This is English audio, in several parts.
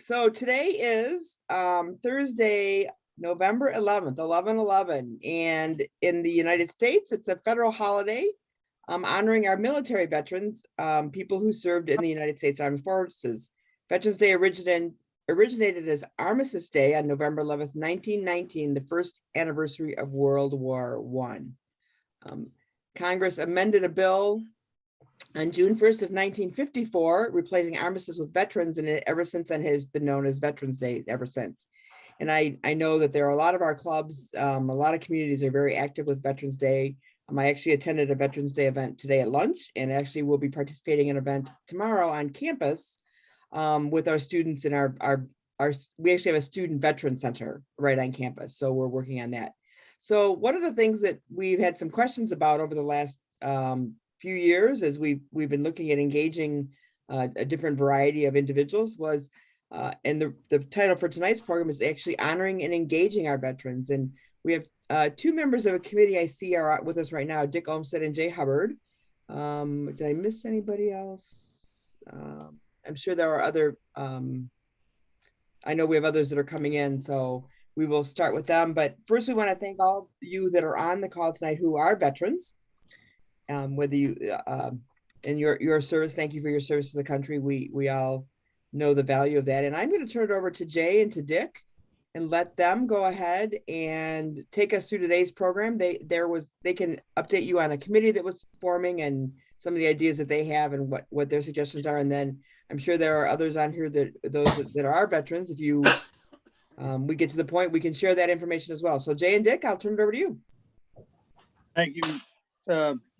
So today is Thursday, November 11th, 11/11, and in the United States, it's a federal holiday honoring our military veterans, people who served in the United States Armed Forces. Veterans Day originated as Armistice Day on November 11th, 1919, the first anniversary of World War I. Congress amended a bill on June 1st of 1954, replacing armistice with veterans, and it ever since then has been known as Veterans Day ever since. And I know that there are a lot of our clubs, a lot of communities are very active with Veterans Day. I actually attended a Veterans Day event today at lunch, and actually will be participating in an event tomorrow on campus with our students in our we actually have a student veteran center right on campus, so we're working on that. So one of the things that we've had some questions about over the last few years as we've been looking at engaging a different variety of individuals was, and the title for tonight's program is actually honoring and engaging our veterans. And we have two members of a committee I see are with us right now, Dick Olmsted and Jay Hubbard. Did I miss anybody else? I'm sure there are other, I know we have others that are coming in, so we will start with them. But first, we want to thank all of you that are on the call tonight who are veterans. Whether you in your service, thank you for your service to the country. We all know the value of that. And I'm going to turn it over to Jay and to Dick and let them go ahead and take us through today's program. They can update you on a committee that was forming and some of the ideas that they have and what their suggestions are. And then I'm sure there are others on here that are veterans. If you we get to the point, we can share that information as well. So Jay and Dick, I'll turn it over to you. Thank you,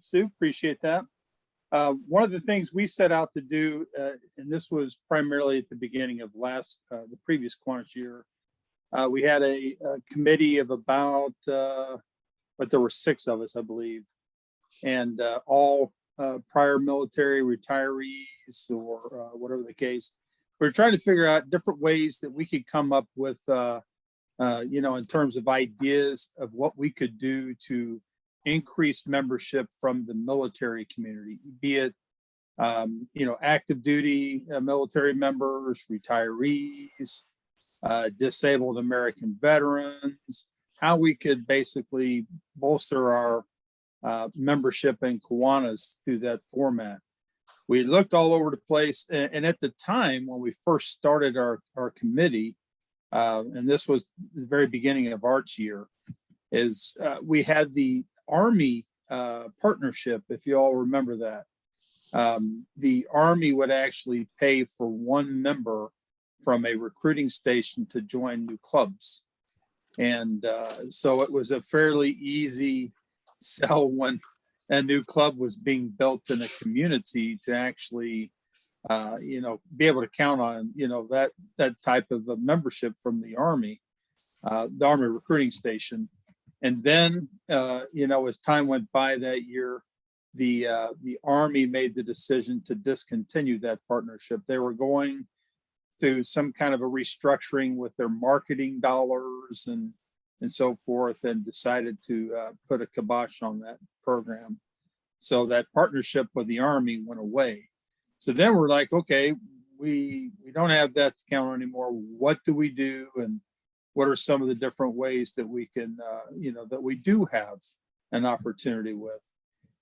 Sue, appreciate that. One of the things we set out to do, and this was primarily at the beginning of the previous Kiwanis year, we had a committee of about, but there were 6 of us, I believe, and all prior military retirees or whatever the case. We were trying to figure out different ways that we could come up with, in terms of ideas of what we could do to increased membership from the military community, be it active duty military members, retirees, disabled American veterans, how we could basically bolster our membership in Kiwanis through that format. We looked all over the place, and at the time when we first started our committee, and this was the very beginning of Arts year, is we had the Army partnership, if you all remember that. The Army would actually pay for one member from a recruiting station to join new clubs. And so it was a fairly easy sell when a new club was being built in a community to actually, be able to count on, that type of a membership from the Army recruiting station. And then, as time went by that year, the Army made the decision to discontinue that partnership. They were going through some kind of a restructuring with their marketing dollars and so forth, and decided to put a kibosh on that program. So that partnership with the Army went away. So then we're like, okay, we don't have that to count on anymore. What do we do? And what are some of the different ways that we can, that we do have an opportunity with?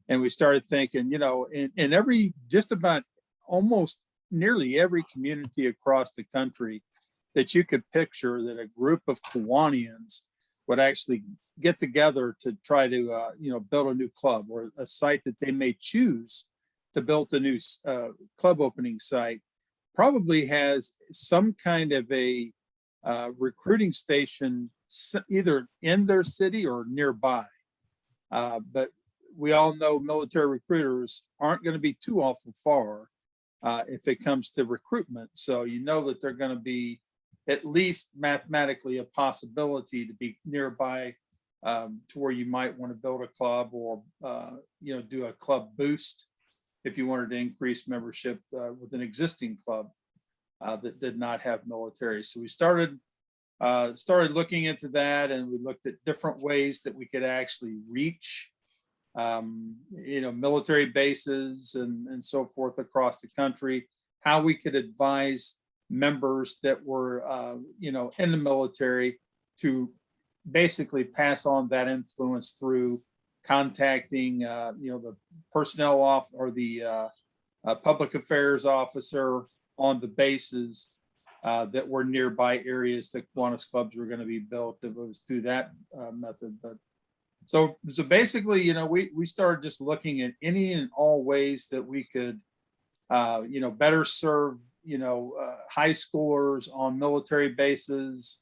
And we started thinking, in just about almost nearly every community across the country that you could picture, that a group of Kiwanians would actually get together to try to, build a new club, or a site that they may choose to build a new club opening site, probably has some kind of a recruiting station either in their city or nearby. But we all know military recruiters aren't going to be too awful far if it comes to recruitment. So that they're going to be at least mathematically a possibility to be nearby, to where you might want to build a club or do a club boost if you wanted to increase membership with an existing club that did not have military. So we started looking into that, and we looked at different ways that we could actually reach military bases and so forth across the country, how we could advise members that were, in the military to basically pass on that influence through contacting, the personnel off or the public affairs officer on the bases that were nearby areas that Kiwanis clubs were going to be built. It was through that method. But so basically, we started just looking at any and all ways that we could, better serve, high schoolers on military bases.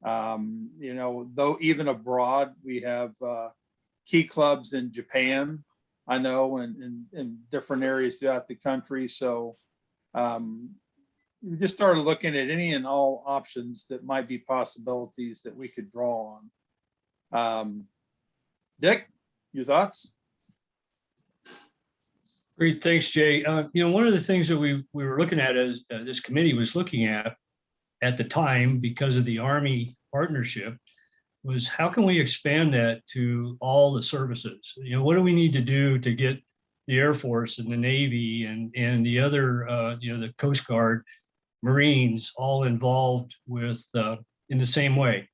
Though even abroad, we have key clubs in Japan, I know, and in different areas throughout the country. So we just started looking at any and all options that might be possibilities that we could draw on. Dick, your thoughts? Great, thanks, Jay. One of the things that we were looking at as this committee was looking at the time, because of the Army partnership, was how can we expand that to all the services? What do we need to do to get the Air Force and the Navy and the other, the Coast Guard, Marines all involved with in the same way?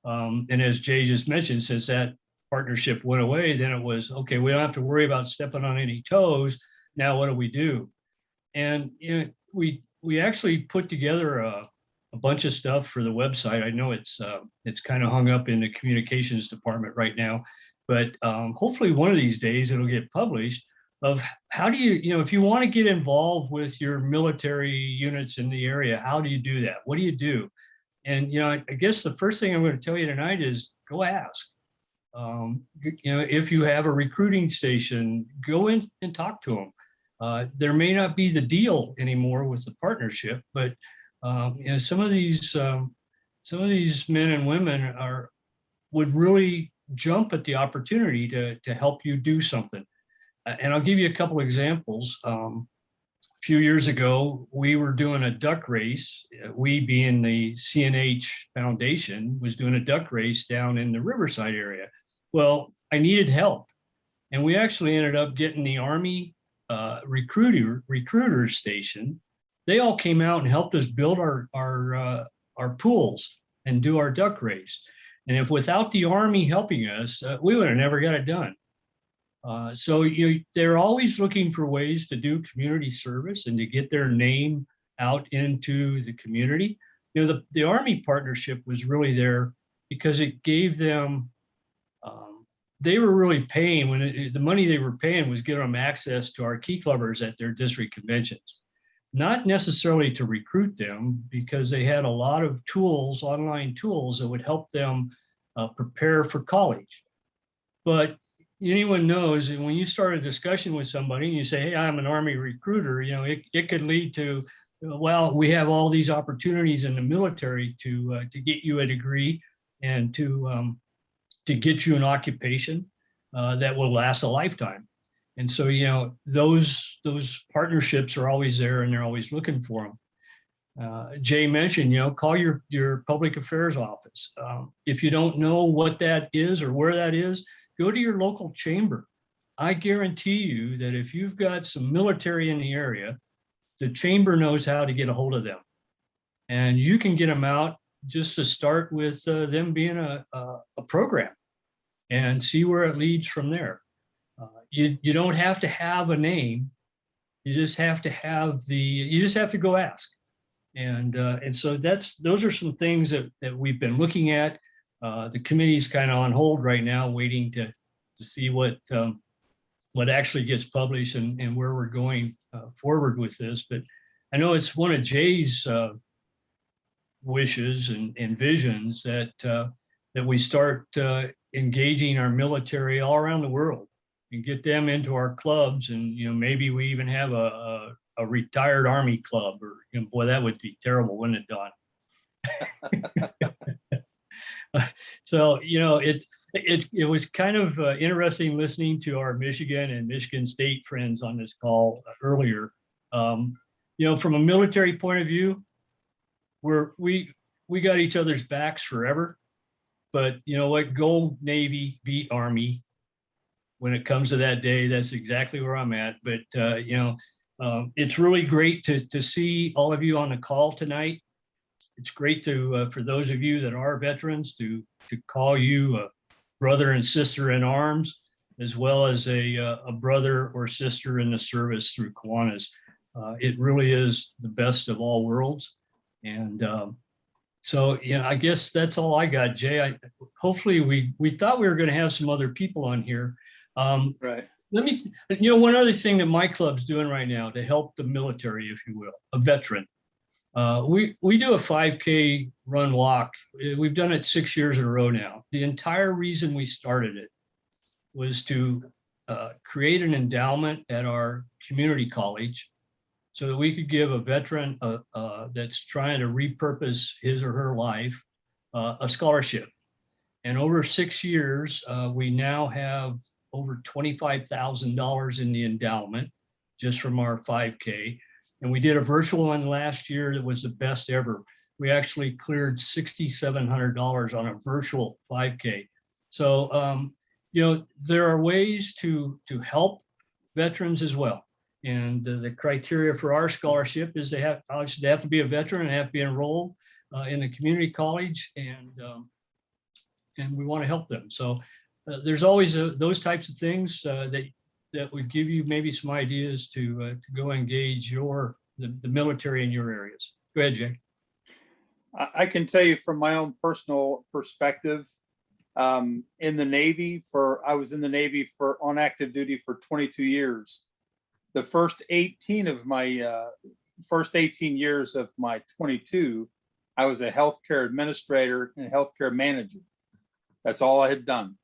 And as Jay just mentioned, since that partnership went away, then it was, okay, we don't have to worry about stepping on any toes. Now what do we do? And we actually put together a bunch of stuff for the website. I know it's kind of hung up in the communications department right now, but hopefully one of these days it'll get published, of how do you, if you want to get involved with your military units in the area, how do you do that? What do you do? And, I guess the first thing I'm going to tell you tonight is go ask. If you have a recruiting station, go in and talk to them. There may not be the deal anymore with the partnership, but some of these men and women would really jump at the opportunity to help you do something. And I'll give you a couple examples. A few years ago, we were doing a duck race. We, being the CNH Foundation, was doing a duck race down in the Riverside area. Well, I needed help. And we actually ended up getting the Army recruiter station. They all came out and helped us build our pools and do our duck race. And if without the Army helping us, we would have never got it done. So they're always looking for ways to do community service and to get their name out into the community. The Army partnership was really there because it gave them, they were really paying, the money they were paying was giving them access to our key clubbers at their district conventions. Not necessarily to recruit them, because they had a lot of tools, online tools, that would help them prepare for college. But anyone knows that when you start a discussion with somebody and you say, hey, I'm an Army recruiter, it could lead to, well, we have all these opportunities in the military to get you a degree and to get you an occupation that will last a lifetime. And so, those partnerships are always there and they're always looking for them. Jay mentioned, call your public affairs office. If you don't know what that is or where that is, go to your local chamber. I guarantee you that if you've got some military in the area, the chamber knows how to get a hold of them. And you can get them out just to start with them being a program and see where it leads from there. You don't have to have a name. You just have to go ask. And so those are some things that we've been looking at. The committee's kind of on hold right now, waiting to see what actually gets published and where we're going forward with this. But I know it's one of Jay's wishes and visions that we start engaging our military all around the world and get them into our clubs. And maybe we even have a retired Army club, or boy, that would be terrible, wouldn't it, Don? So it was kind of interesting listening to our Michigan and Michigan State friends on this call earlier. From a military point of view, we got each other's backs forever. But what? Go Navy, beat Army. When it comes to that day, that's exactly where I'm at. But It's really great to see all of you on the call tonight. It's great to for those of you that are veterans to call you a brother and sister in arms, as well as a brother or sister in the service through Kiwanis. It really is the best of all worlds. And so, yeah, I guess that's all I got, Jay. Hopefully we thought we were going to have some other people on here. Right. Let me, one other thing that my club's doing right now to help the military, if you will, a veteran. We do a 5K run walk. We've done it 6 years in a row now. The entire reason we started it was to create an endowment at our community college so that we could give a veteran that's trying to repurpose his or her life a scholarship. And over 6 years, we now have over $25,000 in the endowment just from our 5K. And we did a virtual one last year that was the best ever. We actually cleared $6,700 on a virtual 5K. So, there are ways to help veterans as well. And the criteria for our scholarship is they have to be a veteran and have to be enrolled in a community college, and we want to help them. So there's always those types of things that would give you maybe some ideas to go engage the military in your areas. Go ahead, Jay. I can tell you from my own personal perspective, in the Navy I was in the Navy on active duty for 22 years. The first 18 years of my 22, I was a healthcare administrator and healthcare manager. That's all I had done,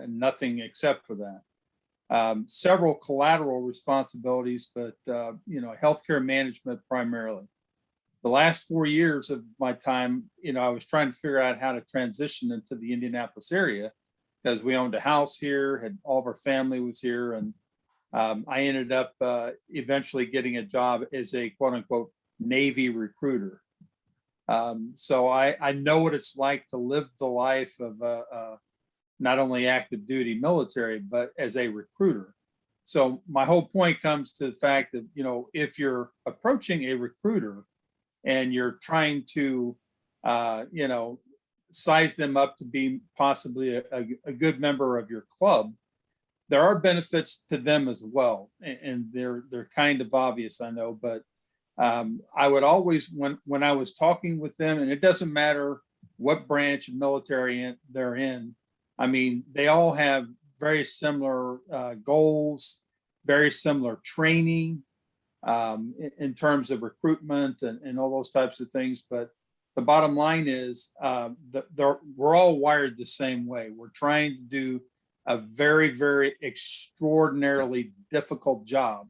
nothing except for that. Several collateral responsibilities, but healthcare management primarily. The last 4 years of my time, I was trying to figure out how to transition into the Indianapolis area because we owned a house here, all of our family was here, and I ended up eventually getting a job as a quote unquote Navy recruiter. So I know what it's like to live the life of not only active duty military, but as a recruiter. So my whole point comes to the fact that, if you're approaching a recruiter and you're trying to, size them up to be possibly a good member of your club, there are benefits to them as well. And they're kind of obvious, I know, but I would always, when I was talking with them, and it doesn't matter what branch of military they're in, I mean, they all have very similar goals, very similar training in terms of recruitment and all those types of things. But the bottom line is we're all wired the same way. We're trying to do a very, very extraordinarily difficult job.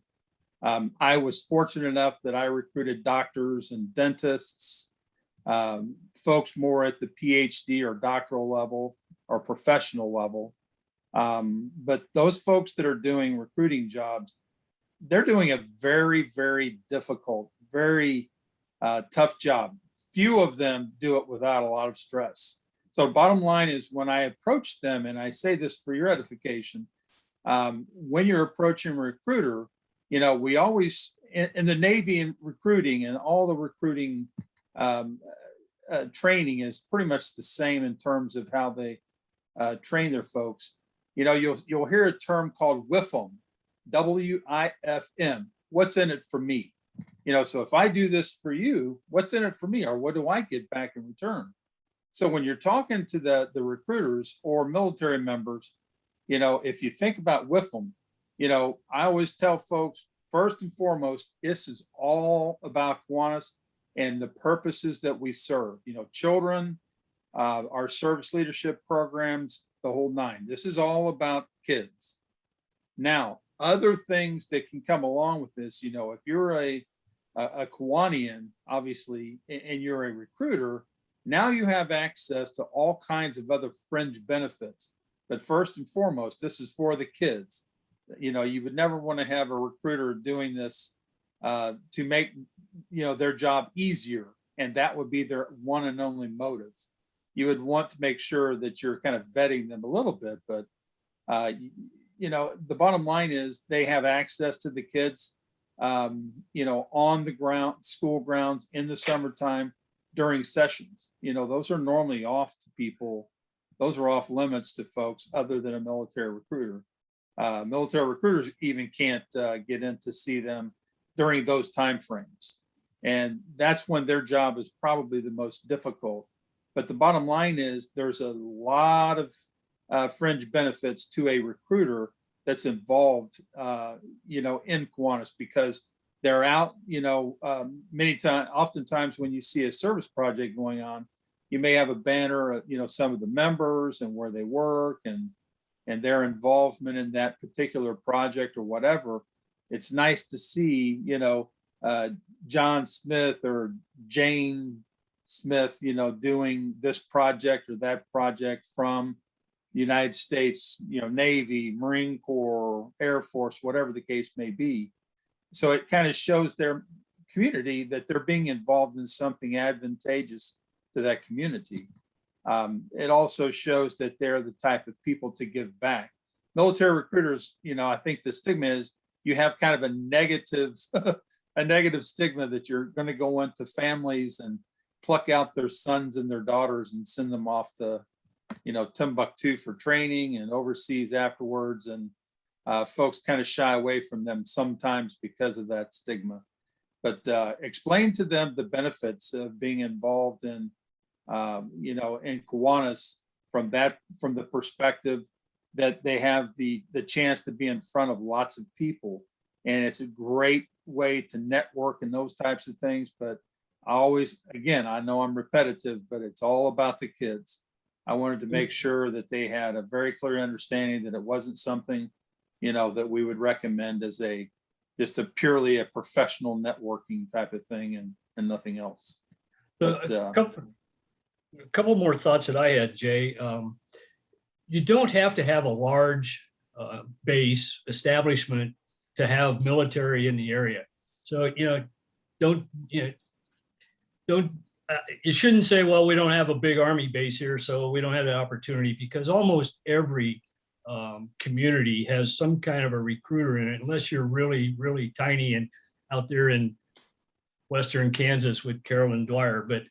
I was fortunate enough that I recruited doctors and dentists, folks more at the PhD or doctoral level or professional level. But those folks that are doing recruiting jobs, they're doing a very, very difficult, very tough job. Few of them do it without a lot of stress. So bottom line is, when I approach them, and I say this for your edification, when you're approaching a recruiter, we always, in the Navy and recruiting and all the recruiting training is pretty much the same in terms of how they train their folks. You'll hear a term called WIFM, WIFM. What's in it for me? So if I do this for you, what's in it for me, or what do I get back in return? So when you're talking to the recruiters or military members, if you think about WIFM, I always tell folks, first and foremost, this is all about Kiwanis and the purposes that we serve. Children, our service leadership programs, the whole nine. This is all about kids. Now, other things that can come along with this, if you're a Kiwanian, obviously, and you're a recruiter, now you have access to all kinds of other fringe benefits. But first and foremost, this is for the kids. You would never want to have a recruiter doing this to make, their job easier. And that would be their one and only motive. You would want to make sure that you're kind of vetting them a little bit. But, the bottom line is they have access to the kids. on the ground, school grounds in the summertime during sessions. Those are normally off to people. Those are off limits to folks other than a military recruiter. Military recruiters even can't get in to see them during those time frames. And that's when their job is probably the most difficult. But the bottom line is there's a lot of fringe benefits to a recruiter that's involved, in Kiwanis, because they're out, oftentimes when you see a service project going on, you may have a banner, some of the members and where they work and their involvement in that particular project or whatever. It's nice to see, John Smith or Jane Smith, doing this project or that project from the United States, Navy, Marine Corps, Air Force, whatever the case may be. So it kind of shows their community that they're being involved in something advantageous to that community. It also shows that they're the type of people to give back. Military recruiters, I think the stigma is you have kind of a negative, a negative stigma that you're going to go into families and pluck out their sons and their daughters and send them off to, Timbuktu for training and overseas afterwards. And folks kind of shy away from them sometimes because of that stigma. But explain to them the benefits of being involved in, in Kiwanis from the perspective that they have the chance to be in front of lots of people. And it's a great way to network and those types of things. But I always, again, I know I'm repetitive, but it's all about the kids. I wanted to make sure that they had a very clear understanding that it wasn't something, that we would recommend as just a purely a professional networking type of thing and nothing else. But, a couple more thoughts that I had, Jay. You don't have to have a large base establishment to have military in the area. So, you shouldn't say, well, we don't have a big Army base here, so we don't have the opportunity, because almost every community has some kind of a recruiter in it, unless you're really, really tiny and out there in Western Kansas with Carolyn Dwyer. But,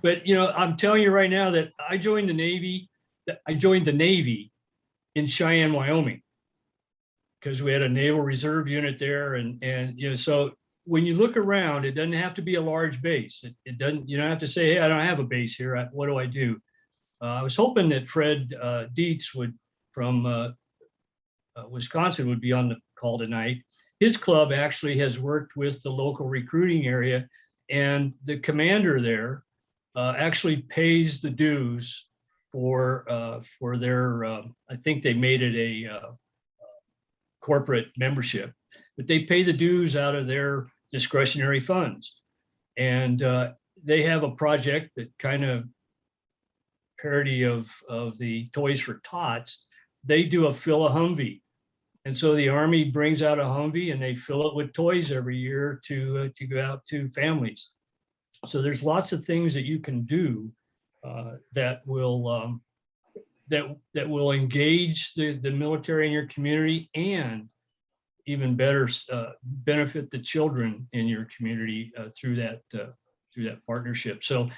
but, I'm telling you right now that I joined the Navy in Cheyenne, Wyoming, because we had a Naval Reserve unit there. And so when you look around, it doesn't have to be a large base. It doesn't, you don't have to say, hey, I don't have a base here. What do I do? I was hoping that Fred Dietz from Wisconsin would be on the call tonight. His club actually has worked with the local recruiting area, and the commander there actually pays the dues for their, I think they made it a corporate membership, but they pay the dues out of their discretionary funds. And they have a project that kind of parody of the Toys for Tots. They do a fill a Humvee. And so the Army brings out a Humvee and they fill it with toys every year to go out to families. So there's lots of things that you can do that will engage the military in your community, and even better benefit the children in your community through that partnership. So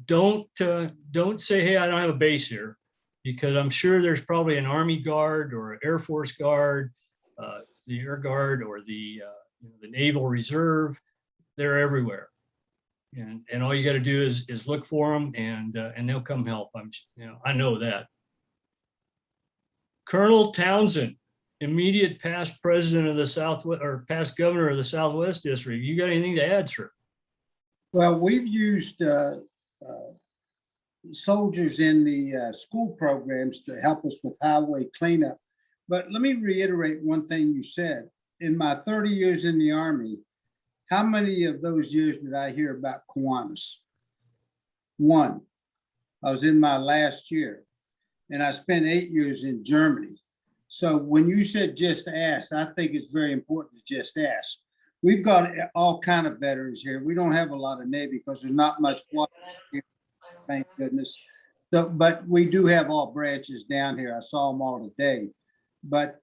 don't say, hey, I don't have a base here, because I'm sure there's probably an Army Guard or an Air Force Guard, the Air Guard, or the Naval Reserve. They're everywhere, and all you got to do is look for them, and they'll come help. I know that. Colonel Townsend, immediate past president of the Southwest, or past governor of the Southwest District. You got anything to add, sir? Well, we've used soldiers in the school programs to help us with highway cleanup. But let me reiterate one thing you said. In my 30 years in the Army, how many of those years did I hear about Kiwanis? One. I was in my last year, and I spent 8 years in Germany. So when you said just ask, I think it's very important to just ask. We've got all kind of veterans here. We don't have a lot of Navy because there's not much water here, thank goodness. So, but we do have all branches down here. I saw them all today. But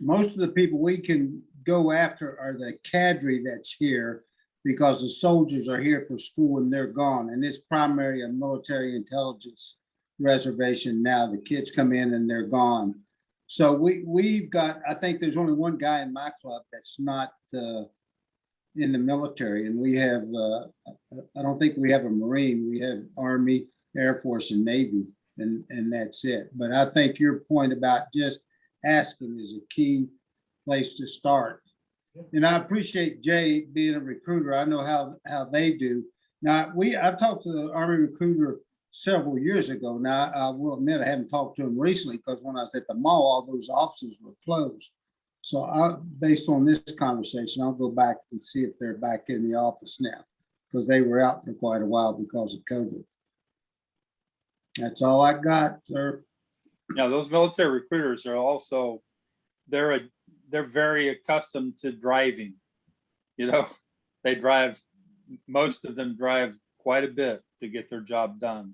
most of the people we can go after are the cadre that's here because the soldiers are here for school and they're gone. And it's primarily a military intelligence reservation now. The kids come in and they're gone. So we've got, I think there's only one guy in my club that's not in the military. And we have, I don't think we have a Marine. We have Army, Air Force, and Navy, and that's it. But I think your point about just asking is a key place to start. And I appreciate Jay being a recruiter. I know how they do. Now, I've talked to the Army recruiter several years ago. Now, I will admit I haven't talked to him recently because when I was at the mall, all those offices were closed. So based on this conversation, I'll go back and see if they're back in the office now because they were out for quite a while because of COVID. That's all I got, sir. Now, those military recruiters are also, they're very accustomed to driving. You know, they drive, most of them drive quite a bit to get their job done.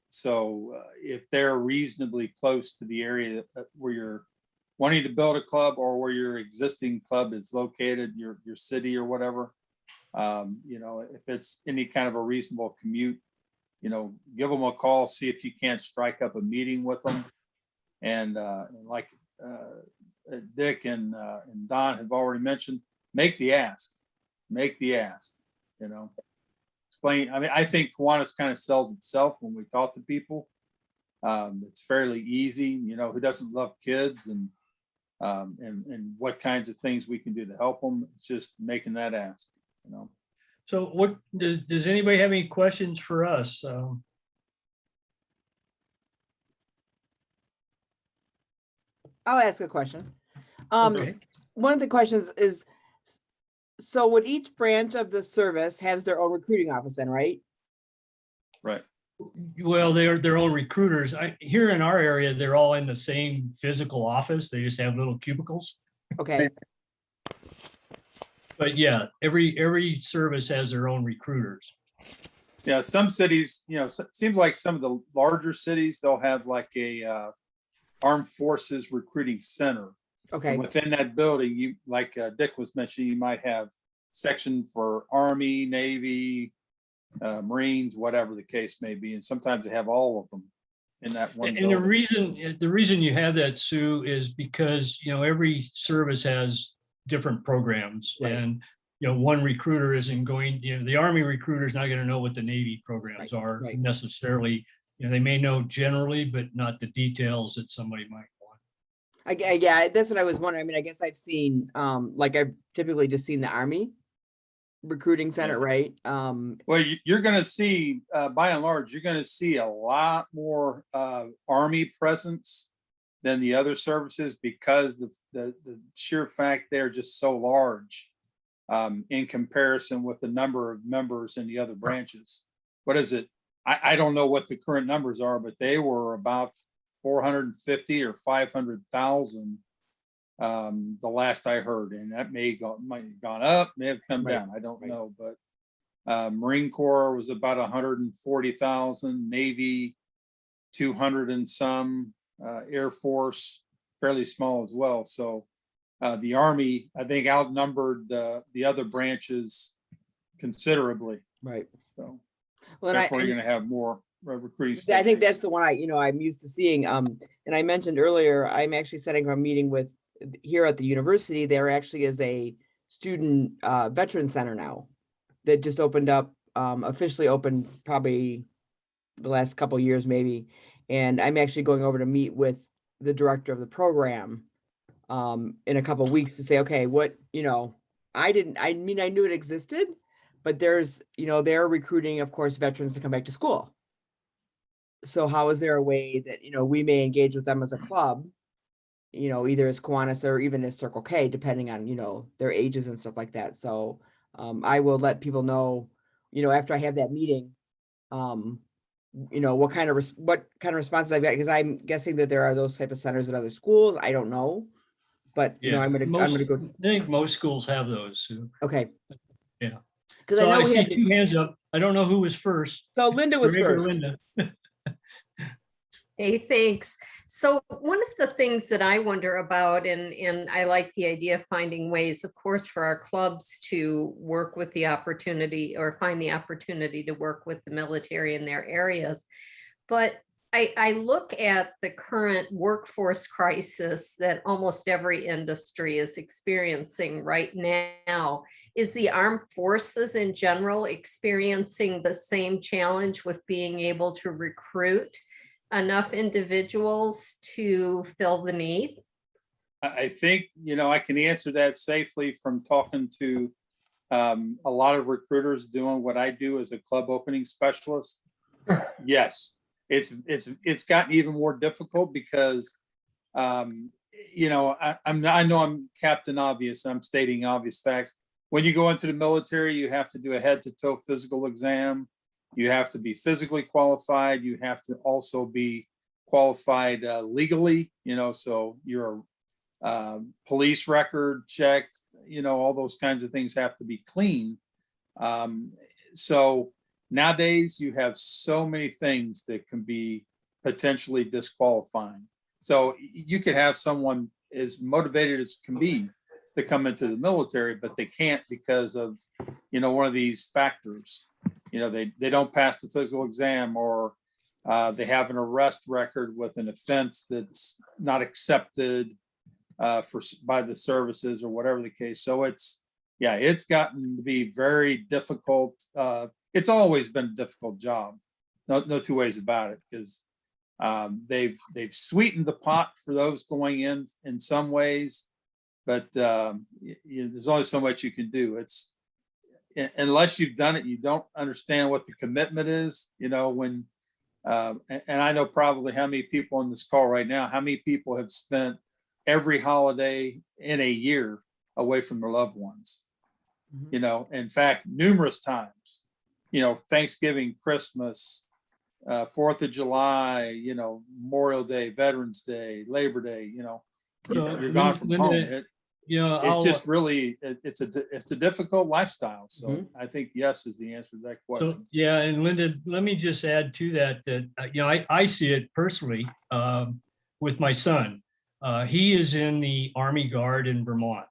So if they're reasonably close to the area where you're wanting to build a club or where your existing club is located, your city or whatever, you know, if it's any kind of a reasonable commute, you know, give them a call, see if you can't strike up a meeting with them. And like Dick and Don have already mentioned, make the ask, you know. Explain. I mean, I think Kiwanis kind of sells itself when we talk to people. It's fairly easy, you know, who doesn't love kids and what kinds of things we can do to help them. It's just making that ask, you know. So what, does anybody have any questions for us? I'll ask a question. Okay. One of the questions is, so would each branch of the service has their own recruiting office then, right? Right. Well, they're their own recruiters. Here in our area, they're all in the same physical office. They just have little cubicles. Okay, But yeah, every service has their own recruiters. Yeah, some cities, you know, it seems like some of the larger cities, they'll have like a armed forces recruiting center. okay, And within that building, you, like Dick was mentioning, you might have section for Army, Navy, Marines, whatever the case may be. And sometimes they have all of them in that one And the building. reason you have that, Sue, is because, you know, every service has different programs. Right. And, you know, one recruiter isn't going, you know, the Army recruiter is not going to know what the Navy programs are right. necessarily. You know, they may know generally, but not the details that somebody might want. yeah, that's what I was wondering. I mean, I guess I've seen, like I've typically just seen the Army recruiting center, right? Well, you're going to see, by and large, you're going to see a lot more Army presence than the other services because the sheer fact they're just so large in comparison with the number of members in the other branches. What is it? I don't know what the current numbers are, but they were about 450 or 500,000 the last I heard, and that might have gone up, may have come down. I don't know, but Marine Corps was about 140,000, Navy 200 and some, Air Force fairly small as well. So the Army, I think, outnumbered the other branches considerably. Right. So Well, therefore, you're going to have more recruiting. I think that's stations. the one I'm used to seeing. And I mentioned earlier, I'm actually setting a meeting with here at the university. There actually is a student veteran center now that just opened up, officially opened probably the last couple of years maybe. And I'm actually going over to meet with the director of the program in a couple of weeks to say, okay, what, you know, I knew it existed, but there's, you know, they're recruiting, of course, veterans to come back to school. So how is there a way that, you know, we may engage with them as a club, you know, either as Kiwanis or even as Circle K, depending on, you know, their ages and stuff like that. So I will let people know, you know, after I have that meeting, you know, what kind of responses I've got, because I'm guessing that there are those type of centers at other schools. I don't know, but you know, I'm gonna go. I think most schools have those, Sue. Okay. Yeah. Because So I know I we see have. two hands up. I don't know who was first. So Linda was Greg or first. Linda. Hey, thanks. So one of the things that I wonder about, and I like the idea of finding ways, of course, for our clubs to work with the opportunity or find the opportunity to work with the military in their areas. But I look at the current workforce crisis that almost every industry is experiencing right now. Is the armed forces in general experiencing the same challenge with being able to recruit enough individuals to fill the need? I think, I can answer that safely from talking to a lot of recruiters doing what I do as a club opening specialist. Yes, it's gotten even more difficult because I know I'm Captain Obvious. I'm stating obvious facts. When you go into the military, you have to do a head to toe physical exam. You have to be physically qualified. You have to also be qualified legally, so your police record checked, all those kinds of things have to be clean. So nowadays you have so many things that can be potentially disqualifying. So you could have someone as motivated as can be to come into the military, but they can't because of, one of these factors. They don't pass the physical exam, or they have an arrest record with an offense that's not accepted by the services or whatever the case. So it's gotten to be very difficult. It's always been a difficult job. No two ways about it, because they've sweetened the pot for those going in some ways, but there's only so much you can do. It's unless you've done it, you don't understand what the commitment is. When and I know probably how many people on this call right now, how many people have spent every holiday in a year away from their loved ones. In fact, numerous times, Thanksgiving, Christmas, 4th of July, Memorial Day, Veterans Day, Labor Day, you're gone from home. It just really, it's a difficult lifestyle. So I think yes is the answer to that question. So, yeah, and Linda, let me just add to that, I see it personally with my son. He is in the Army Guard in Vermont.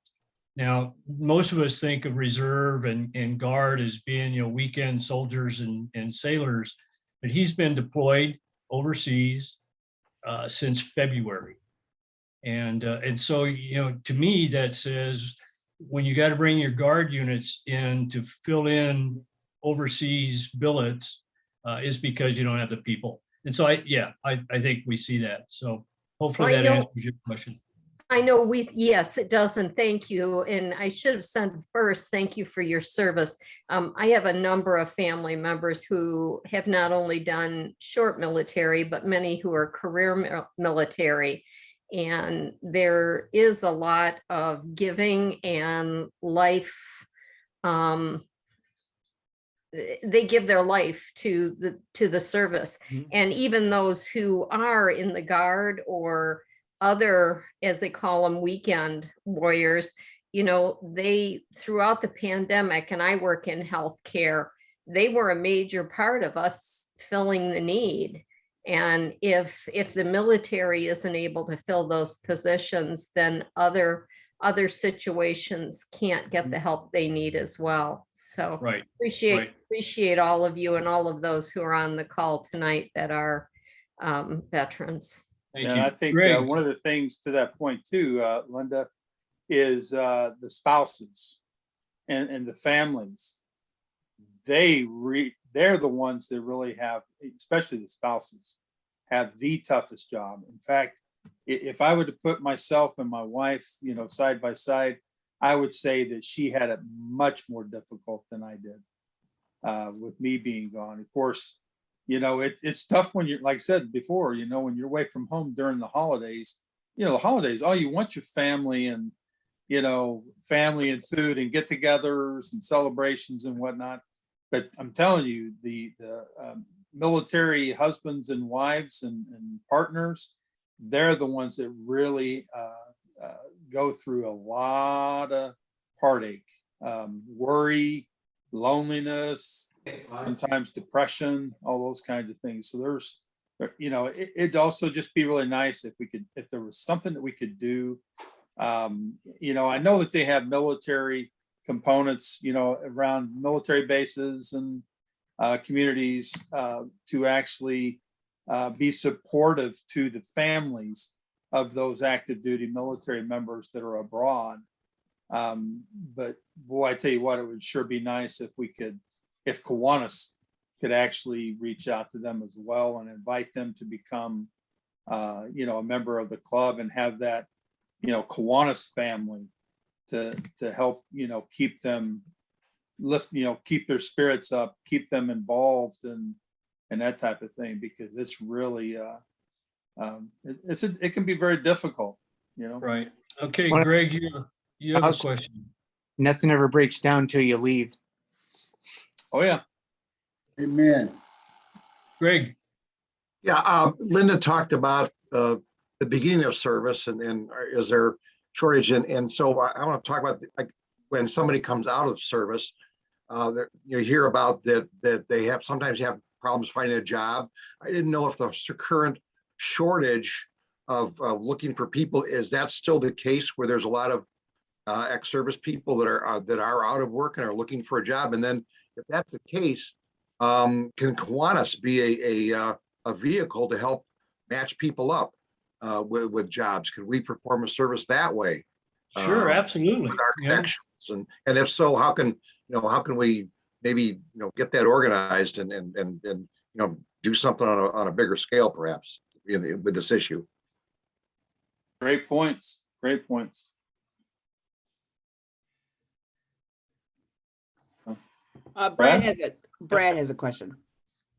Now, most of us think of reserve and guard as being, weekend soldiers and sailors, but he's been deployed overseas since February. And so, to me, that says when you got to bring your guard units in to fill in overseas billets is because you don't have the people. And so I think we see that. So hopefully that answers your question. I know yes, it does. And thank you. And I should have said first, thank you for your service. I have a number of family members who have not only done short military, but many who are career military. And there is a lot of giving and life. They give their life to the service. And even those who are in the Guard or other, as they call them, weekend warriors, they, throughout the pandemic, and I work in healthcare, they were a major part of us filling the need. And if the military isn't able to fill those positions, then other situations can't get the help they need as well. So appreciate all of you and all of those who are on the call tonight that are veterans. And I think one of the things to that point too, Linda, is the spouses and the families. They're the ones that really have, especially the spouses, have the toughest job. In fact, if I were to put myself and my wife, side by side, I would say that she had it much more difficult than I did with me being gone. Of course, it's tough when you're, like I said before, when you're away from home during the holidays, the holidays, oh, you want your family and, family and food and get-togethers and celebrations and whatnot. But I'm telling you, the military husbands and wives and partners, they're the ones that really go through a lot of heartache, worry, loneliness, sometimes depression, all those kinds of things. So but, you know, it'd also just be really nice if if there was something that we could do. You know, I know that they have military components, you know, around military bases and communities to actually be supportive to the families of those active duty military members that are abroad. But boy, I tell you what, it would sure be nice if Kiwanis could actually reach out to them as well and invite them to become, you know, a member of the club and have that, you know, Kiwanis family to help, you know, keep them you know, keep their spirits up, keep them involved and that type of thing, because it's really, it can be very difficult, you know? Right. Okay, One- Greg, you have a How's- question. Nothing ever breaks down till you leave. Oh, yeah. Amen. Greg, Yeah, Linda talked about the beginning of service and is there shortage? And so I want to talk about like when somebody comes out of service, you hear about that they sometimes have problems finding a job. I didn't know if the current shortage of looking for people, is that still the case where there's a lot of ex-service people that are out of work and are looking for a job? And then if that's the case, can Kiwanis be a vehicle to help match people up with jobs? Could we perform a service that way? sure, absolutely. With our Yeah. connections, and if so, how can we maybe get that organized and do something on a bigger scale perhaps with this issue? Great points. Great points. Brad has a question.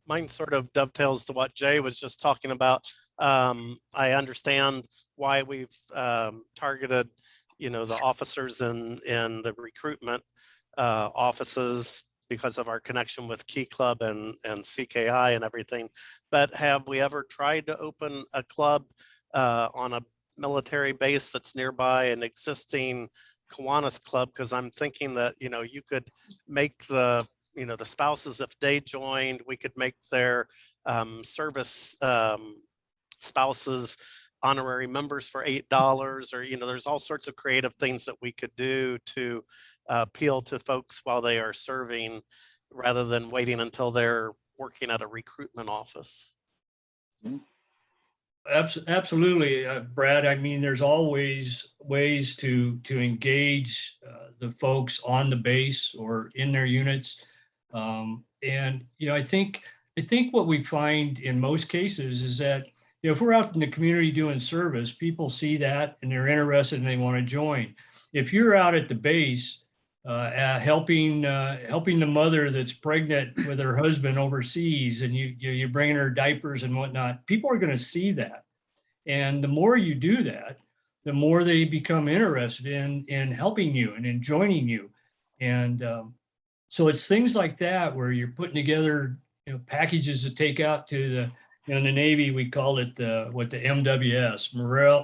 Mine sort of dovetails to what Jay was just talking about. I understand why we've targeted, the officers in the recruitment offices because of our connection with Key Club and CKI and everything. But have we ever tried to open a club on a military base that's nearby an existing Kiwanis club? Because I'm thinking that, you could make the spouses, if they joined, we could make their service spouses honorary members for $8, or, there's all sorts of creative things that we could do to appeal to folks while they are serving rather than waiting until they're working at a recruitment office. Absolutely, Brad. I mean, there's always ways to engage the folks on the base or in their units. And I think what we find in most cases is that if we're out in the community doing service, people see that and they're interested and they want to join. If you're out at the base helping the mother that's pregnant with her husband overseas, and you're bringing her diapers and whatnot, people are going to see that. And the more you do that, the more they become interested in helping you and in joining you. And so it's things like that where you're putting together packages to take out to the, in the Navy, we call it the MWS,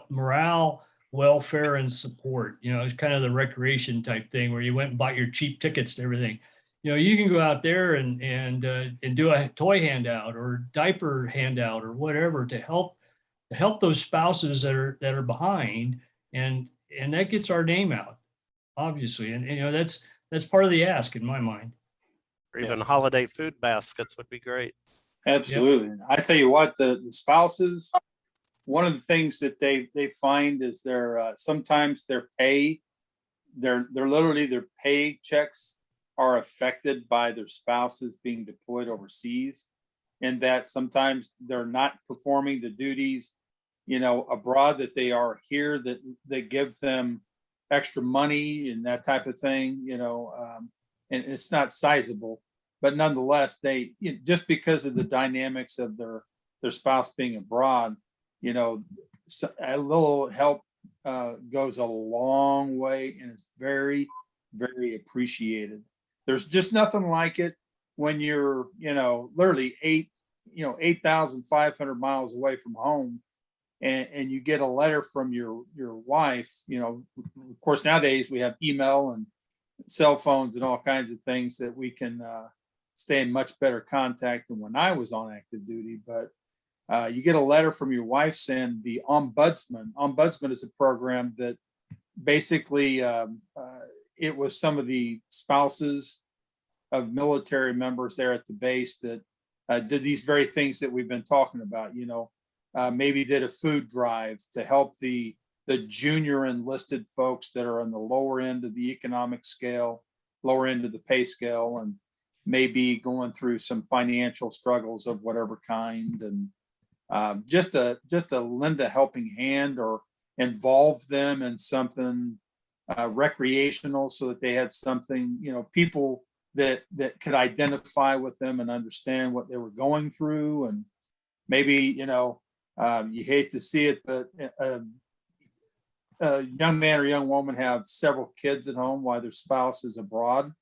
morale, welfare, and support. It's kind of the recreation type thing where you went and bought your cheap tickets to everything. You can go out there and do a toy handout or diaper handout or whatever to help those spouses that are behind, and that gets our name out, obviously. And that's part of the ask in my mind. Or even holiday food baskets would be great. Absolutely. Yep. I tell you what, the spouses, one of the things that they find is sometimes their pay, literally their paychecks are affected by their spouses being deployed overseas, and that sometimes they're not performing the duties, abroad that they are here, that they give them extra money and that type of thing, and it's not sizable. But nonetheless, they just because of the dynamics of their spouse being abroad, a little help goes a long way, and it's very, very appreciated. There's just nothing like it when you're, literally 8,500 miles away from home, and you get a letter from your wife. Of course, nowadays we have email and cell phones and all kinds of things that we can stay in much better contact than when I was on active duty. But you get a letter from your wife saying the ombudsman. Ombudsman is a program that basically it was some of the spouses of military members there at the base that did these very things that we've been talking about. Maybe did a food drive to help the junior enlisted folks that are on the lower end of the economic scale, lower end of the pay scale, and maybe going through some financial struggles of whatever kind, and just a lend a helping hand or involve them in something recreational so that they had something, people that could identify with them and understand what they were going through. And maybe, you hate to see it, but a young man or young woman have several kids at home while their spouse is abroad,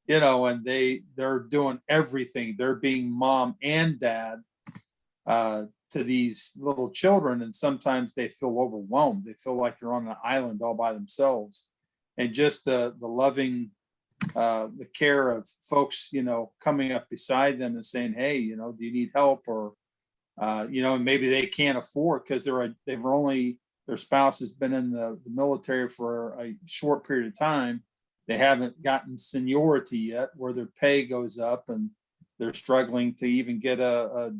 and they're doing everything. They're being mom and dad to these little children. And sometimes they feel overwhelmed. They feel like they're on an island all by themselves. And just the loving, the care of folks, coming up beside them and saying, hey, do you need help? Or, maybe they can't afford because their spouse has been in the military for a short period of time. They haven't gotten seniority yet where their pay goes up and they're struggling to even get a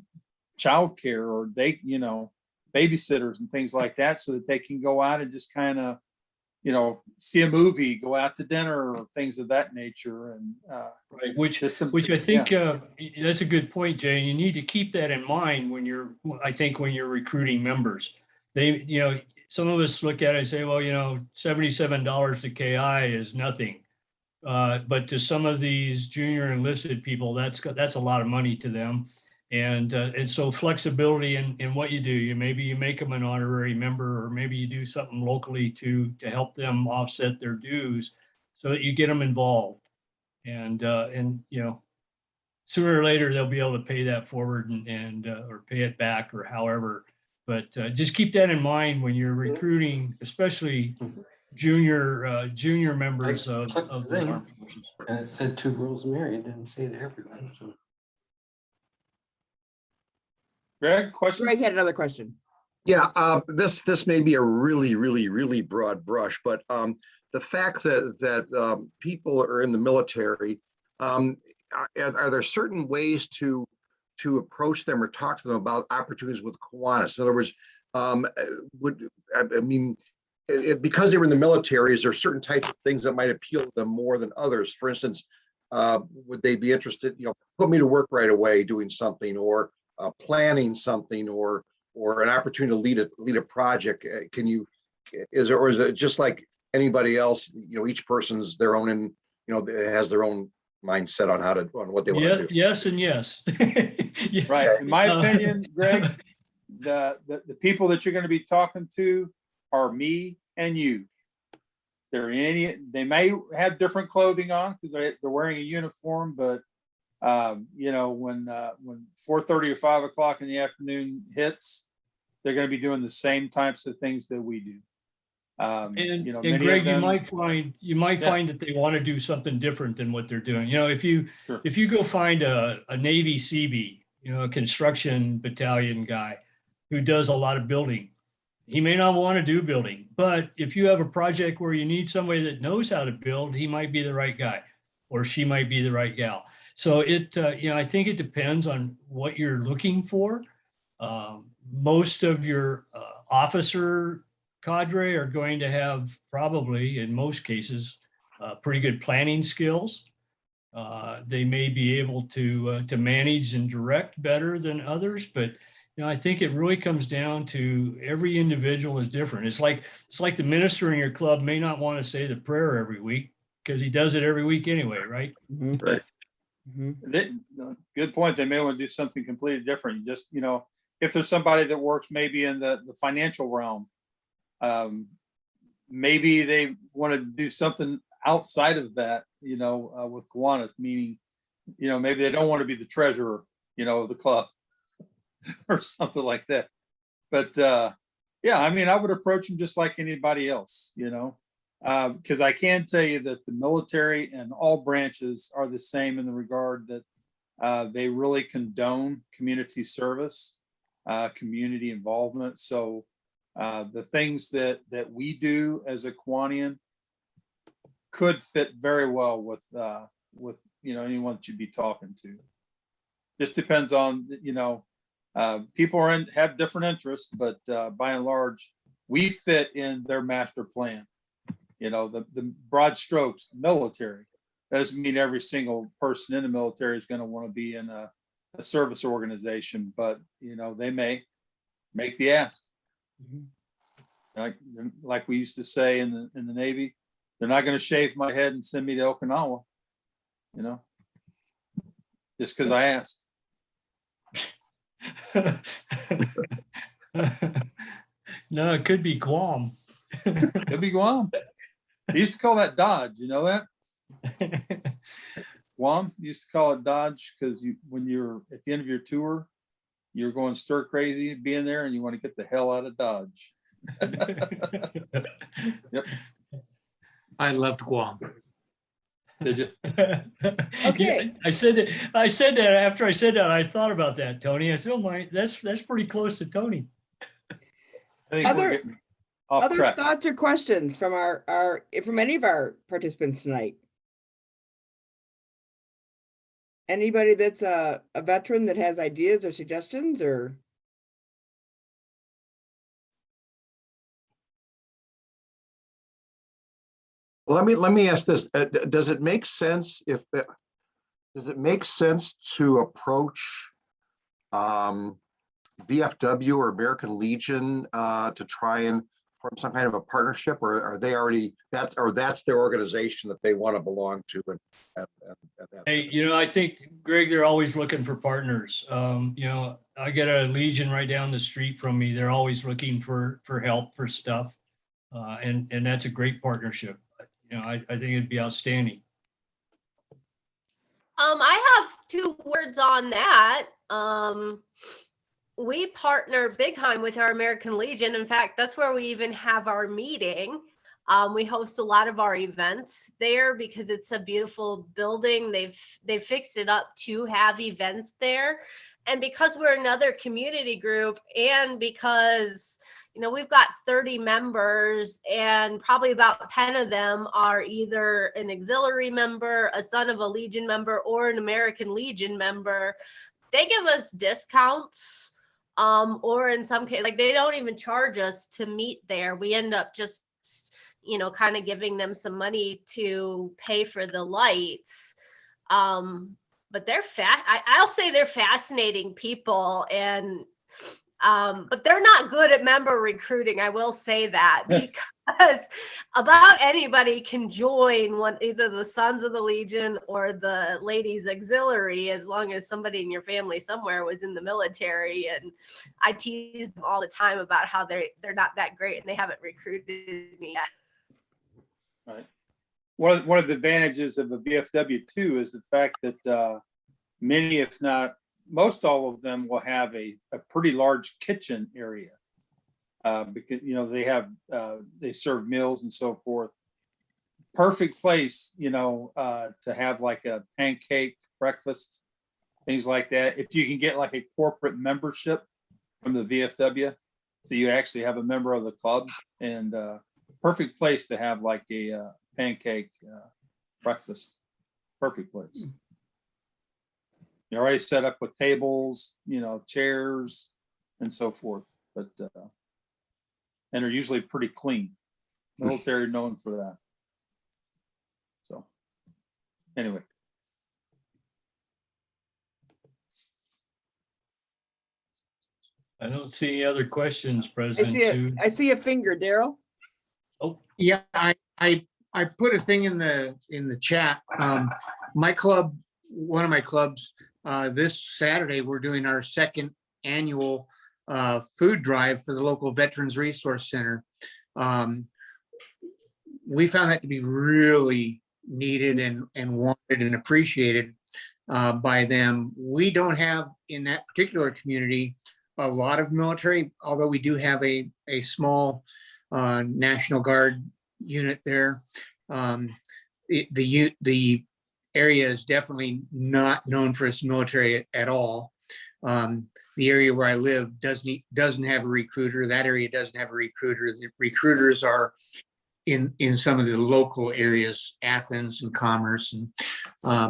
childcare or babysitters and things like that so that they can go out and just kind of, see a movie, go out to dinner or things of that nature. And right, which I think that's a good point, Jay. You need to keep that in mind when you're recruiting members. Some of us look at it and say, well, $77 to KI is nothing. But to some of these junior enlisted people, that's a lot of money to them. And so flexibility in what you do, maybe you make them an honorary member, or maybe you do something locally to help them offset their dues so that you get them involved. And sooner or later, they'll be able to pay that forward and or pay it back or however. But just keep that in mind when you're recruiting, especially junior members of the armed forces. And it said 2 girls married, it didn't say to everyone. So. Greg, question? Greg had another question. Yeah, this may be a really, really, really broad brush, but the fact that people are in the military, are there certain ways to approach them or talk to them about opportunities with Kiwanis? In other words, because they were in the military, is there certain types of things that might appeal to them more than others? For instance, would they be interested, put me to work right away doing something, or planning something, or an opportunity to lead a project? Is it just like anybody else? Each person's their own, and has their own mindset on on what they want to do. Yes, and yes. Yeah. Right. In my opinion, Greg, the people that you're going to be talking to are me and you. They may have different clothing on because they're wearing a uniform, but when 4:30 or 5 o'clock in the afternoon hits, they're going to be doing the same types of things that we do. And Greg, you might find that they want to do something different than what they're doing. If you go find a Navy CB, a construction battalion guy who does a lot of building, he may not want to do building. But if you have a project where you need somebody that knows how to build, he might be the right guy, or she might be the right gal. So I think it depends on what you're looking for. Most of your officer cadre are going to have, probably in most cases, pretty good planning skills. They may be able to manage and direct better than others, but I think it really comes down to every individual is different. It's like the minister in your club may not want to say the prayer every week because he does it every week anyway, right? Mm-hmm. Right. Mm-hmm. Good point. They may want to do something completely different. Just, if there's somebody that works maybe in the financial realm, maybe they want to do something outside of that, with Kiwanis, meaning, maybe they don't want to be the treasurer, of the club or something like that. But I would approach them just like anybody else, because I can tell you that the military and all branches are the same in the regard that They really condone community service, community involvement. So the things that we do as a Kiwanian could fit very well with anyone that you'd be talking to. Just depends on people have different interests, but by and large, we fit in their master plan. The broad strokes, military. That doesn't mean every single person in the military is going to want to be in a service organization, but they may make the ask. Like we used to say in the Navy, they're not going to shave my head and send me to Okinawa, just because I asked. No, it could be Guam. Could be Guam. They used to call that Dodge. You know that? Guam used to call it Dodge because when you're at the end of your tour, you're going stir crazy being there and you want to get the hell out of Dodge. Yep. I loved Guam. Did you? Okay. I said that after I said that, I thought about that, Tony. I said, oh that's pretty close to Tony. I think we're getting off Other track. thoughts or questions from from any of our participants tonight? Anybody that's a veteran that has ideas or suggestions or? Let me ask this. Does it make sense to approach VFW or American Legion to try and form some kind of a partnership, or are they already that's their organization that they want to belong to? Hey, I think, Greg, they're always looking for partners. I get a Legion right down the street from me. They're always looking for help for stuff. And that's a great partnership. I think it'd be outstanding. I have 2 words on that. We partner big time with our American Legion. In fact, that's where we even have our meeting. We host a lot of our events there because it's a beautiful building. They've fixed it up to have events there. And because we're another community group, and because we've got 30 members and probably about 10 of them are either an auxiliary member, a son of a Legion member, or an American Legion member, they give us discounts. Or in some cases, they don't even charge us to meet there. We end up just, kind of giving them some money to pay for the lights. But they're I'll say they're fascinating people, and but they're not good at member recruiting. I will say that, because about anybody can join either the Sons of the Legion or the Ladies Auxiliary, as long as somebody in your family somewhere was in the military. And I tease them all the time about how they're not that great and they haven't recruited me yet. Right. One of the advantages of a VFW too is the fact that many, if not most all of them, will have a pretty large kitchen area because they serve meals and so forth. Perfect place to have like a pancake breakfast, things like that. If you can get like a corporate membership from the VFW, so you actually have a member of the club, and perfect place to have like a pancake breakfast. Perfect place. You're already set up with tables, chairs and so forth, but and they're usually pretty clean. Military known for that. So anyway. I don't see any other questions, President Sue. I see a finger, Daryl. Oh, Yeah, I put a thing in the chat. My club, one of my clubs, this Saturday, we're doing our 2nd annual food drive for the local Veterans Resource Center. We found that to be really needed and wanted and appreciated by them. We don't have in that particular community a lot of military, although we do have a small National Guard unit there. The area is definitely not known for its military at all. The area where I live doesn't have a recruiter. That area doesn't have a recruiter. The recruiters are in some of the local areas, Athens and Commerce, and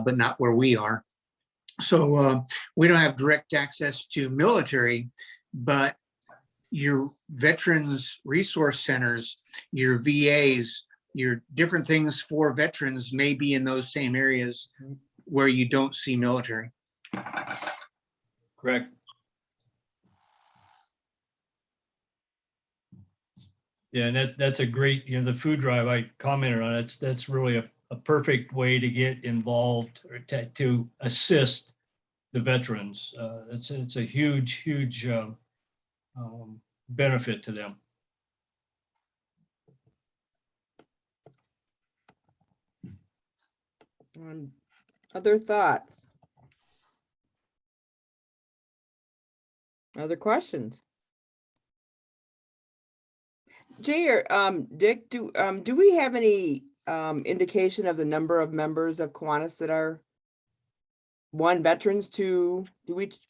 but not where we are. So we don't have direct access to military, but your veterans resource centers, your VAs, your different things for veterans may be in those same areas where you don't see military. Correct. Yeah, and that's a great, the food drive I commented on, that's really a perfect way to get involved or to assist the veterans. It's a huge benefit to them. Other thoughts? Other questions? Jay or Dick, do we have any indication of the number of members of Kiwanis that are one veterans, two?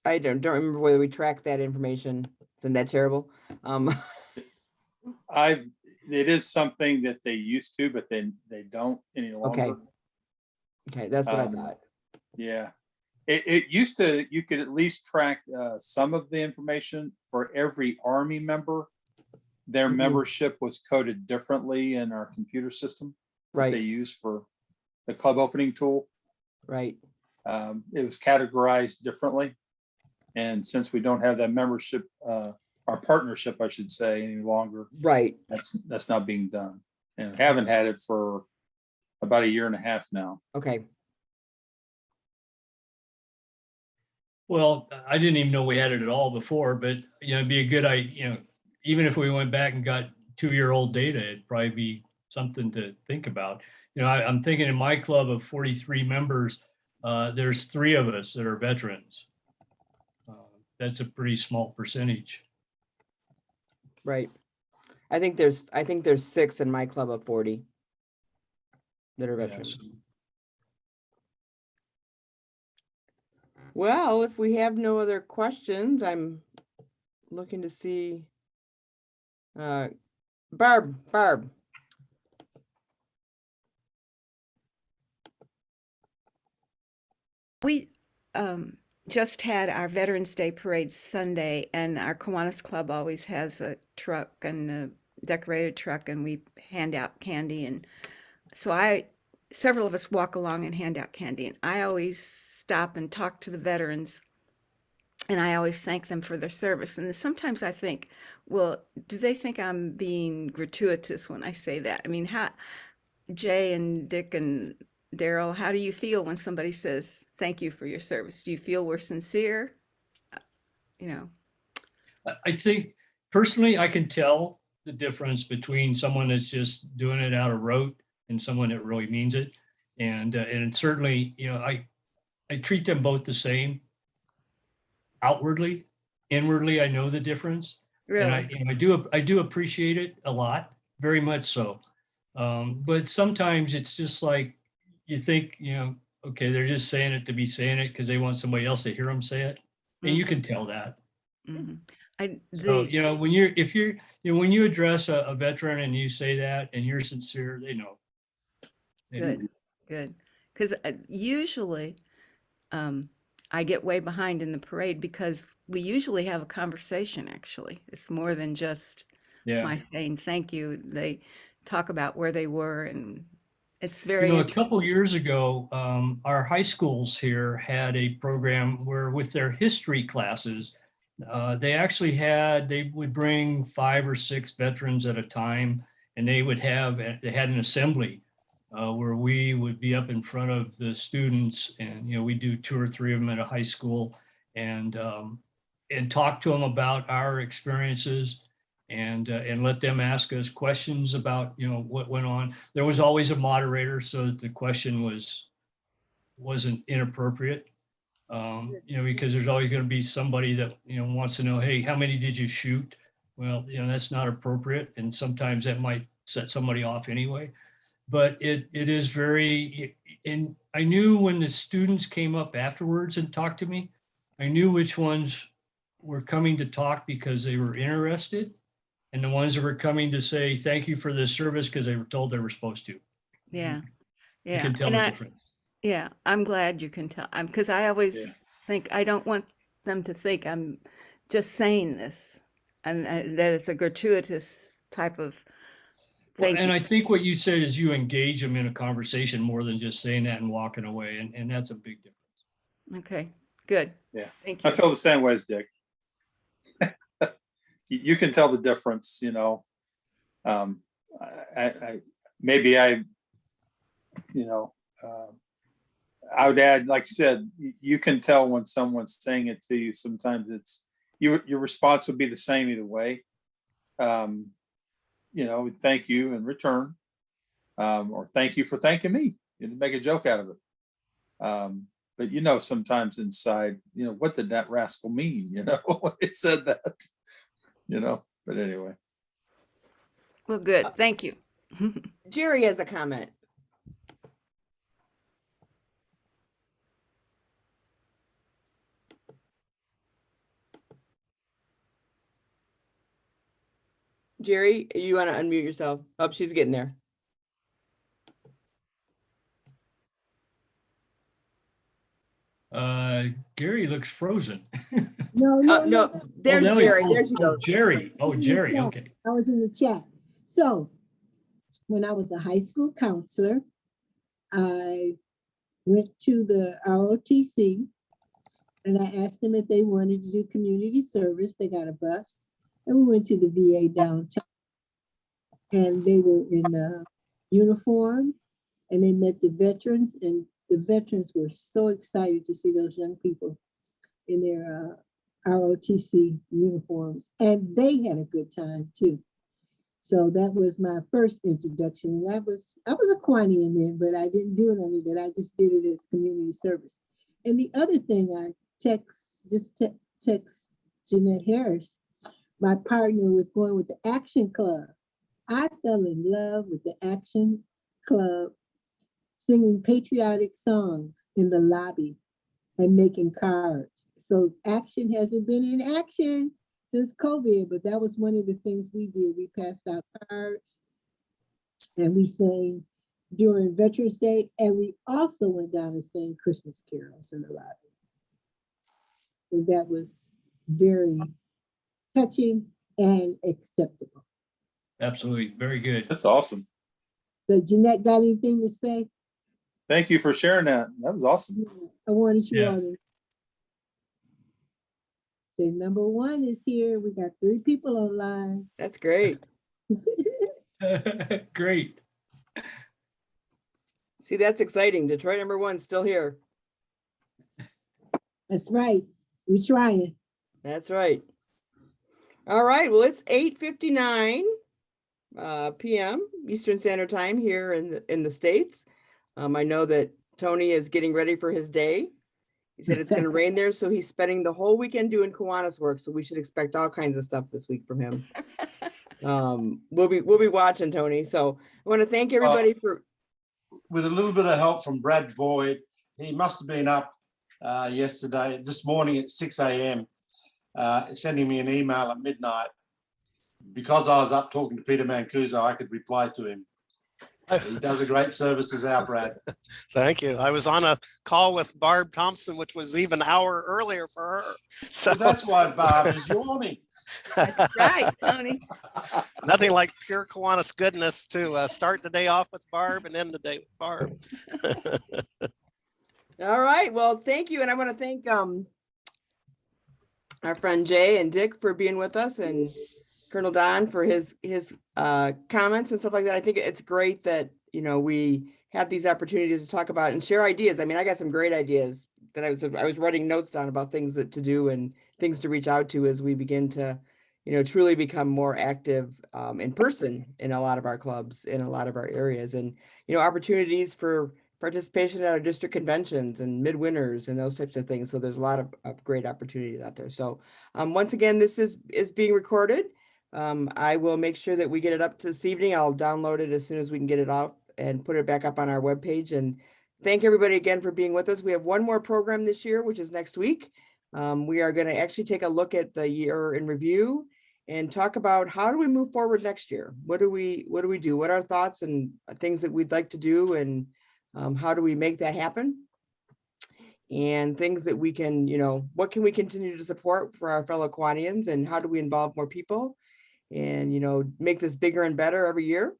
I don't remember whether we track that information. Isn't that terrible? It is something that they used to, but they don't any longer. Okay, that's what I thought. Yeah, it used to, you could at least track some of the information for every Army member. Their membership was coded differently in our computer system that they use for the club opening tool. Right. It was categorized differently. And since we don't have that membership, our partnership, I should say, any longer. Right. That's not being done. And haven't had it for about a year and a half now. Okay. Well, I didn't even know we had it at all before, but it'd be a good idea, even if we went back and got 2-year-old data, it'd probably be something to think about. I'm thinking in my club of 43 members, there's 3 of us that are veterans. That's a pretty small percentage. Right. I think there's 6 in my club of 40 that are veterans. Yes. Well, if we have no other questions, I'm looking to see. Barb. We just had our Veterans Day Parade Sunday, and our Kiwanis Club always has a truck and a decorated truck, and we hand out candy. And so several of us walk along and hand out candy, and I always stop and talk to the veterans, and I always thank them for their service. And sometimes I think, well, do they think I'm being gratuitous when I say that? I mean, Jay and Dick and Daryl, how do you feel when somebody says, thank you for your service? Do you feel we're sincere? I think personally, I can tell the difference between someone that's just doing it out of rote and someone that really means it. And certainly, I treat them both the same. Outwardly, inwardly, I know the difference. Really? And I do appreciate it a lot, very much so. But sometimes it's just like, you think, okay, they're just saying it to be saying it because they want somebody else to hear them say it. And you can tell that. So, when you address a veteran and you say that and you're sincere, they know. Good. Because usually I get way behind in the parade because we usually have a conversation, actually. It's more than just my saying thank you. They talk about where they were, and it's very a couple years ago, our high schools here had a program where with their history classes, they would bring 5 or 6 veterans at a time, and they had an assembly where we would be up in front of the students, and we do 2 or 3 of them at a high school, and talk to them about our experiences, and let them ask us questions about what went on. There was always a moderator so that the question wasn't inappropriate. Because there's always going to be somebody that wants to know, hey, how many did you shoot? Well, that's not appropriate, and sometimes that might set somebody off anyway. but it is very, and I knew when the students came up afterwards and talked to me, I knew which ones were coming to talk because they were interested, and the ones that were coming to say thank you for this service because they were told they were supposed to. Yeah, You yeah. can tell And the I, difference. yeah, I'm glad you can tell. Because I always Yeah. think, I don't want them to think I'm just saying this and that it's a gratuitous type of Well, thank and you. I think what you said is you engage them in a conversation more than just saying that and walking away, and that's a big difference. Okay, good. Yeah. Thank I you. feel the same way as Dick. You can tell the difference, you know. Maybe I, you know, I would add, like I said, you can tell when someone's saying it to you. Sometimes it's your response would be the same either way. You know, thank you in return, or thank you for thanking me. You make a joke out of it. But you know, sometimes inside, you know, what did that rascal mean? You know, when it said that. You know, but anyway. Well, good. Thank you. Jerry has a comment. Jerry, you want to unmute yourself? Oh, she's getting there. Gary looks frozen. No, no, No, no. there's now Jerry. oh, There she oh, goes. Jerry. Oh, In the Jerry. chat. Okay. I was in the chat. So when I was a high school counselor, I went to the ROTC and I asked them if they wanted to do community service. They got a bus and we went to the VA downtown and they were in uniform and they met the veterans, and the veterans were so excited to see those young people in their ROTC uniforms, and they had a good time too. So that was my first introduction. And I was a Kiwanian then, but I didn't do it under that. I just did it as community service. And the other thing I text Jeanette Harris, my partner with going with the Action Club. I fell in love with the Action Club, singing patriotic songs in the lobby and making cards. So Action hasn't been in action since COVID, but that was one of the things we did. We passed out cards and we sang during Veterans Day, and we also went down and sang Christmas carols in the lobby. So that was very touching and acceptable. Absolutely. Very good. That's awesome. So Jeanette, got anything to say? Thank you for sharing that. That was awesome. I wanted you Yeah. all to say number one is here. We got 3 people online. That's great. Great. See, that's exciting. Detroit #1 still here. That's right. We're trying. That's right. All right. Well, it's 8:59 p.m. Eastern Standard Time here in the States. I know that Tony is getting ready for his day. He said it's going to rain there, so he's spending the whole weekend doing Kiwanis work. So we should expect all kinds of stuff this week from him. We'll be watching, Tony. So I want to thank everybody for. With a little bit of help from Brad Boyd, he must have been up this morning at 6 a.m. Sending me an email at midnight. Because I was up talking to Peter Mancuso, I could reply to him. He does a great service as our Brad. Thank you. I was on a call with Barb Thompson, which was even an hour earlier for her. So Well, that's why Barb is yawning. That's right, Tony. nothing like pure Kiwanis goodness to start the day off with Barb and end the day with Barb. All right. Well, thank you. And I want to thank our friend Jay and Dick for being with us, and Colonel Don for his comments and stuff like that. I think it's great that, you know, we have these opportunities to talk about and share ideas. I mean, I got some great ideas that I was writing notes down about things that to do and things to reach out to as we begin to, you know, truly become more active in person in a lot of our clubs, in a lot of our areas, and, you know, opportunities for participation at our district conventions and midwinters and those types of things. So there's a lot of great opportunities out there. So once again, this is being recorded. I will make sure that we get it up to this evening. I'll download it as soon as we can get it out and put it back up on our webpage. And thank everybody again for being with us. We have one more program this year, which is next week. We are going to actually take a look at the year in review and talk about how do we move forward next year? What do we do? What are our thoughts and things that we'd like to do, and how do we make that happen? And things that we can, what can we continue to support for our fellow Kiwanians, and how do we involve more people and, make this bigger and better every year?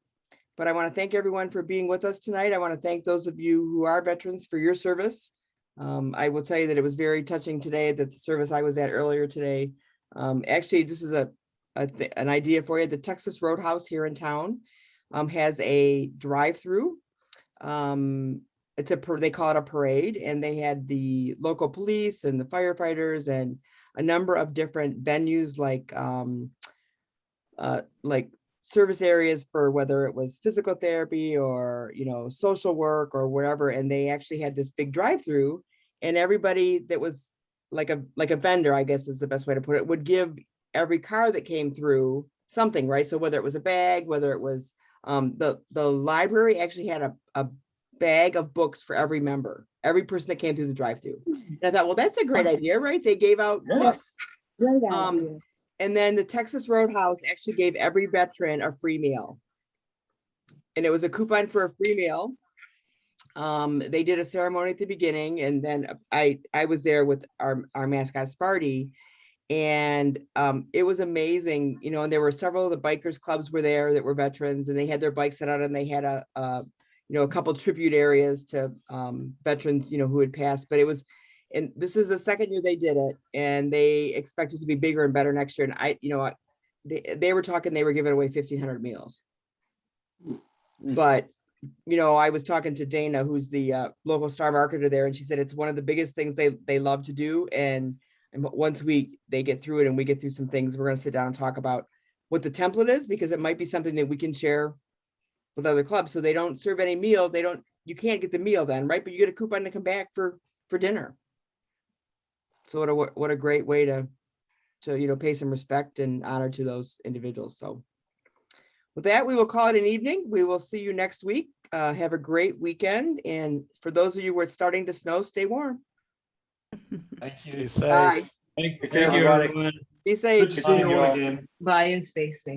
But I want to thank everyone for being with us tonight. I want to thank those of you who are veterans for your service. I will tell you that it was very touching today that the service I was at earlier today. Actually, this is an idea for you. The Texas Roadhouse here in town has a drive-through. They call it a parade, and they had the local police and the firefighters and a number of different venues like service areas for whether it was physical therapy or, social work or whatever. And they actually had this big drive-through, and everybody that was like a vendor, I guess is the best way to put it, would give every car that came through something, right? So whether it was a bag, whether it was the library actually had a bag of books for every member, every person that came through the drive-through. And I thought, well, that's a great idea, right? They gave out books. Great idea. And then the Texas Roadhouse actually gave every veteran a free meal. And it was a coupon for a free meal. They did a ceremony at the beginning, and then I was there with our mascot Sparty, and it was amazing, and there were several of the bikers clubs were there that were veterans, and they had their bikes set out, and they had a couple tribute areas to veterans, who had passed. But and this is the second year they did it, and they expect it to be bigger and better next year. And they were talking, they were giving away 1,500 meals. But, I was talking to Dana, who's the local star marketer there, and she said it's one of the biggest things they love to do. And once they get through it and we get through some things, we're going to sit down and talk about what the template is, because it might be something that we can share with other clubs. So they don't serve any meal. You can't get the meal then, right? But you get a coupon to come back for dinner. So what a great way to pay some respect and honor to those individuals. So with that, we will call it an evening. We will see you next week. Have a great weekend. And for those of you who are starting to snow, stay warm. Thank Stay you. safe. Bye. Thank you, everybody. everyone. Be safe. Good to see you all again. Bye and stay safe.